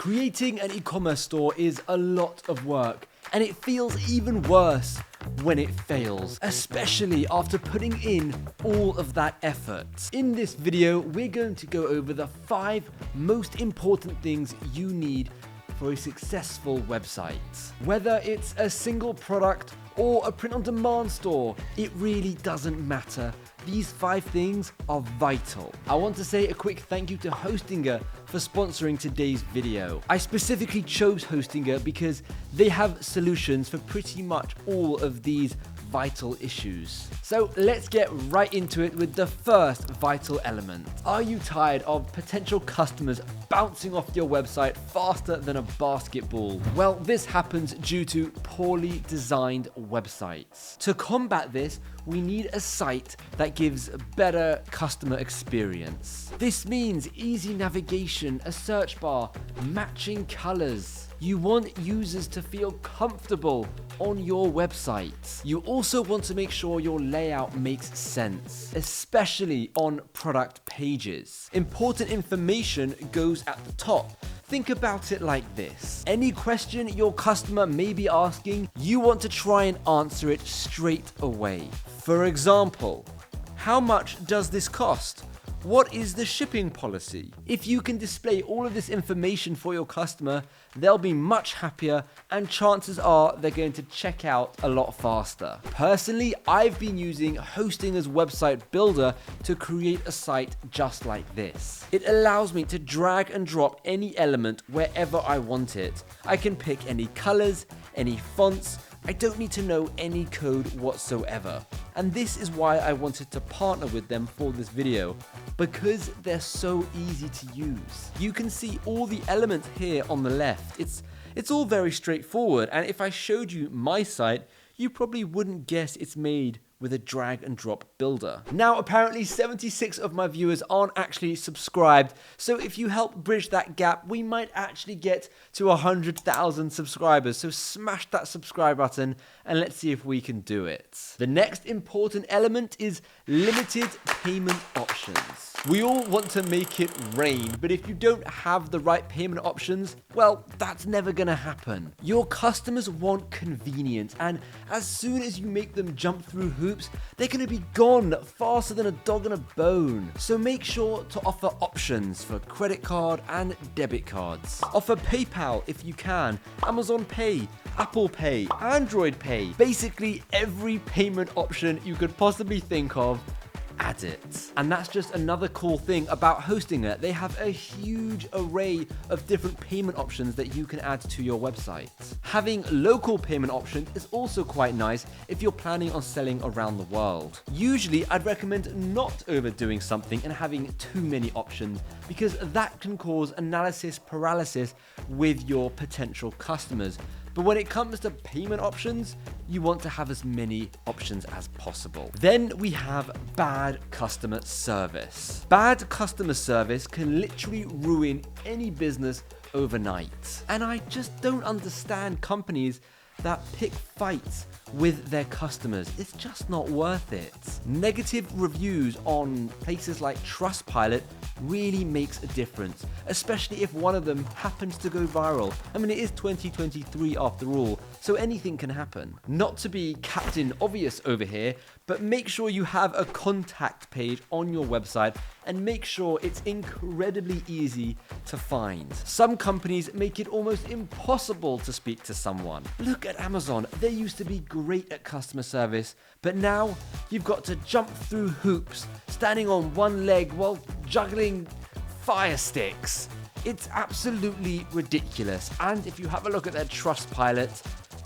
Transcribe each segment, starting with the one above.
Creating an e-commerce store is a lot of work, and it feels even worse when it fails, especially after putting in all of that effort. In this video, we're going to go over the 5 most important things you need for a successful website. Whether it's a single product or a print-on-demand store, it really doesn't matter. These 5 things are vital. I want to say a quick thank you to Hostinger for sponsoring today's video. I specifically chose Hostinger because they have solutions for pretty much all of these vital issues. So let's get right into it with the first vital element. Are you tired of potential customers bouncing off your website faster than a basketball? Well, this happens due to poorly designed websites. To combat this, we need a site that gives a better customer experience. This means easy navigation, a search bar, matching colors. You want users to feel comfortable on your website. You also want to make sure your layout makes sense, especially on product pages. Important information goes at the top. Think about it like this. Any question your customer may be asking, you want to try and answer it straight away. For example, how much does this cost? What is the shipping policy? If you can display all of this information for your customer, they'll be much happier and chances are they're going to check out a lot faster. Personally, I've been using Hostinger's website builder to create a site just like this. It allows me to drag and drop any element wherever I want it. I can pick any colors, any fonts. I don't need to know any code whatsoever. And this is why I wanted to partner with them for this video, because they're so easy to use. You can see all the elements here on the left. It's all very straightforward, and if I showed you my site, you probably wouldn't guess it's made with a drag and drop builder. Now, apparently 76 of my viewers aren't actually subscribed, so if you help bridge that gap, we might actually get to 100,000 subscribers. So smash that subscribe button and let's see if we can do it. The next important element is limited payment options. We all want to make it rain, but if you don't have the right payment options, well, that's never gonna happen. Your customers want convenience, and as soon as you make them jump through hoops, they're gonna be gone faster than a dog on a bone. So make sure to offer options for credit card and debit cards. Offer PayPal if you can, Amazon Pay, Apple Pay, Android Pay. Basically every payment option you could possibly think of, add it. And that's just another cool thing about Hostinger. They have a huge array of different payment options that you can add to your website. Having local payment options is also quite nice if you're planning on selling around the world. Usually, I'd recommend not overdoing something and having too many options, because that can cause analysis paralysis with your potential customers. But when it comes to payment options, you want to have as many options as possible. Then we have bad customer service. Bad customer service can literally ruin any business overnight. And I just don't understand companies that pick fights with their customers. It's just not worth it. Negative reviews on places like Trustpilot really makes a difference, especially if one of them happens to go viral. I mean, it is 2023 after all, so anything can happen. Not to be Captain Obvious over here, but make sure you have a contact page on your website and make sure it's incredibly easy to find. Some companies make it almost impossible to speak to someone. Look at Amazon. They used to be great at customer service, but now you've got to jump through hoops, standing on one leg while juggling fire sticks. It's absolutely ridiculous. And if you have a look at their Trustpilot,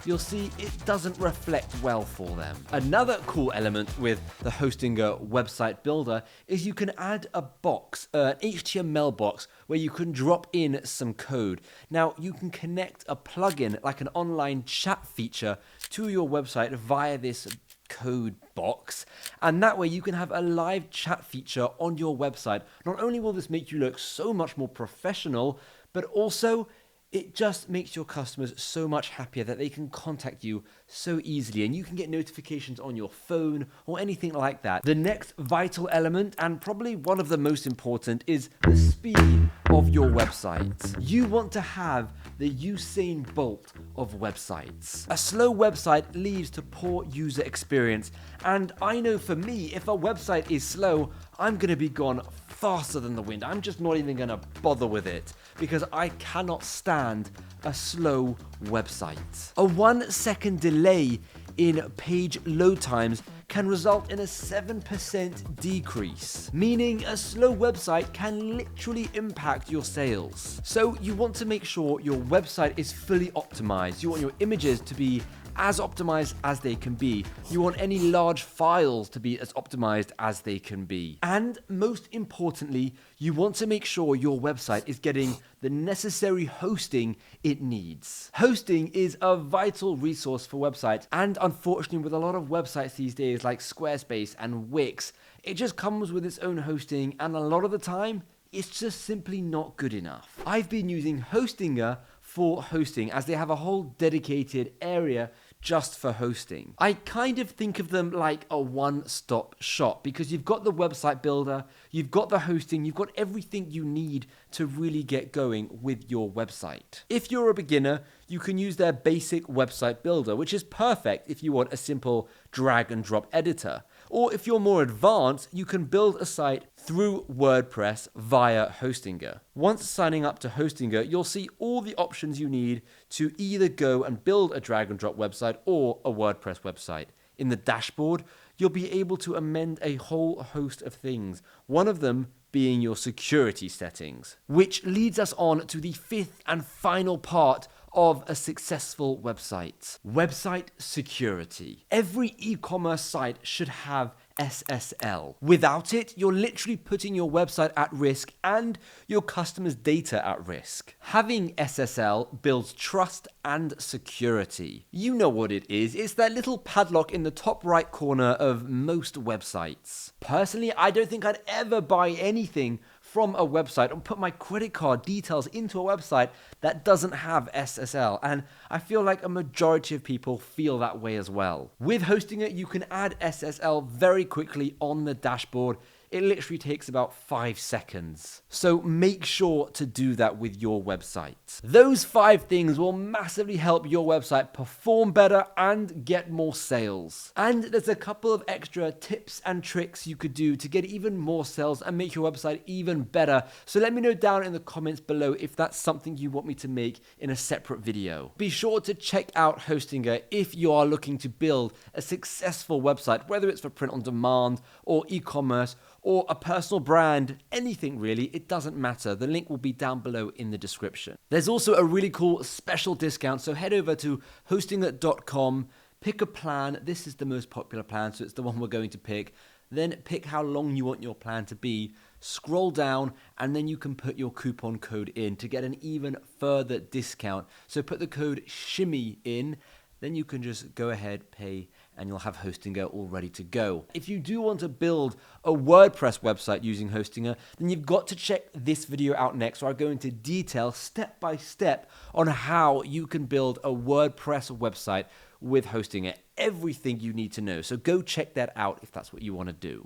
you'll see it doesn't reflect well for them. Another cool element with the Hostinger website builder is you can add a box, an HTML box, where you can drop in some code. Now, you can connect a plugin, like an online chat feature, to your website via this code box, and that way you can have a live chat feature on your website. Not only will this make you look so much more professional, but also It just makes your customers so much happier that they can contact you so easily, and you can get notifications on your phone or anything like that. The next vital element, and probably one of the most important, is the speed of your website. You want to have the Usain Bolt of websites. A slow website leads to poor user experience, and I know for me, if a website is slow, I'm gonna be gone faster than the wind. I'm just not even gonna bother with it because I cannot stand a slow website. A 1-second delay in page load times can result in a 7% decrease, meaning a slow website can literally impact your sales. So you want to make sure your website is fully optimized. You want your images to be as optimized as they can be. You want any large files to be as optimized as they can be. And most importantly, you want to make sure your website is getting the necessary hosting it needs. Hosting is a vital resource for websites, and unfortunately with a lot of websites these days like Squarespace and Wix, it just comes with its own hosting, and a lot of the time it's just simply not good enough. I've been using Hostinger for hosting, as they have a whole dedicated area just for hosting. I kind of think of them like a one-stop shop because you've got the website builder, you've got the hosting, you've got everything you need to really get going with your website. If you're a beginner, you can use their basic website builder, which is perfect if you want a simple drag and drop editor. Or if you're more advanced, you can build a site through WordPress via Hostinger. Once signing up to Hostinger, you'll see all the options you need to either go and build a drag and drop website or a WordPress website. In the dashboard, you'll be able to amend a whole host of things, one of them being your security settings. Which leads us on to the fifth and final part of a successful website. Website security. Every e-commerce site should have SSL. Without it, you're literally putting your website at risk and your customers' data at risk. Having SSL builds trust and security. You know what it is. It's that little padlock in the top right corner of most websites. Personally, I don't think I'd ever buy anything from a website and put my credit card details into a website that doesn't have SSL, and I feel like a majority of people feel that way as well. With Hostinger, you can add SSL very quickly on the dashboard. It literally takes about 5 seconds. So make sure to do that with your website. Those 5 things will massively help your website perform better and get more sales. And there's a couple of extra tips and tricks you could do to get even more sales and make your website even better. So let me know down in the comments below if that's something you want me to make in a separate video. Be sure to check out Hostinger if you are looking to build a successful website, whether it's for print on demand or e-commerce or a personal brand, anything really, it doesn't matter. The link will be down below in the description. There's also a really cool special discount, so head over to hostinger.com, pick a plan. This is the most popular plan, so it's the one we're going to pick. Then pick how long you want your plan to be, scroll down, and then you can put your coupon code in to get an even further discount. So put the code SHIMMY in, then you can just go ahead, pay, and you'll have Hostinger all ready to go. If you do want to build a WordPress website using Hostinger, then you've got to check this video out next, where I go into detail, step by step, on how you can build a WordPress website with Hostinger. Everything you need to know. So go check that out if that's what you want to do.